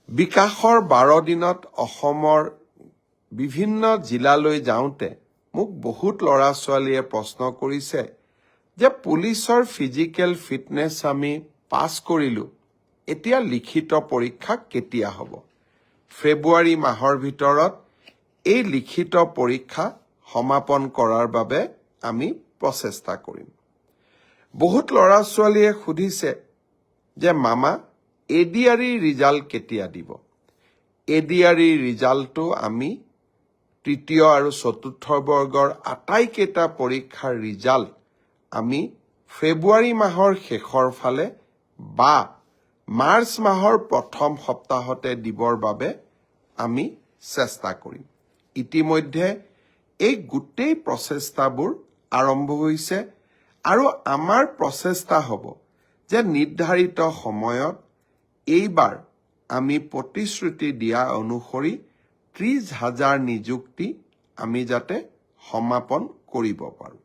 বিকাশৰ 12 দিনত অসমৰ বিভিন্ন জিলালৈ যাওঁতে মোক বহুত ল'ৰা ছোৱালীয়ে প্ৰশ্ন কৰিছে যে পুলিচৰ ফিজিকেল ফিটনেছ আমি পাছ কৰিলো, এতিয়া লিখিত পৰীক্ষা কেতিয়া হ'ব? ফেব্ৰুৱাৰী মাহৰ ভিতৰত এই লিখিত পৰীক্ষা সমাপন কৰাৰ বাবে আমি প্ৰচেষ্টা কৰিম। বহুত ল'ৰা ছোৱালীয়ে সুধিছে যে মামা এডিআৰই ৰিজাল্ট কেতিয়া দিব? এডিআৰই ৰিজাল্টটো আমি তৃতীয় আৰু চতুৰ্থ বৰ্গৰ আটাইকেইটা পৰীক্ষাৰ ৰিজাল্ট আমি ফেব্ৰুৱাৰী মাহৰ শেষৰ ফালে বা মাৰ্চ মাহৰ প্ৰথম সপ্তাহতে দিবৰ বাবে আমি চেষ্টা কৰিম। ইতিমধ্যে এই গোটেই প্ৰচেষ্টাবোৰ আৰম্ভ হৈছে আৰু আমাৰ প্ৰচেষ্টা হ'ব যে নিৰ্ধাৰিত সময়ত এইবাৰ আমি প্ৰতিশ্ৰুতি দিয়া অনুসৰি 30,000 নিযুক্তি আমি যাতে সমাপন কৰিব পাৰোঁ।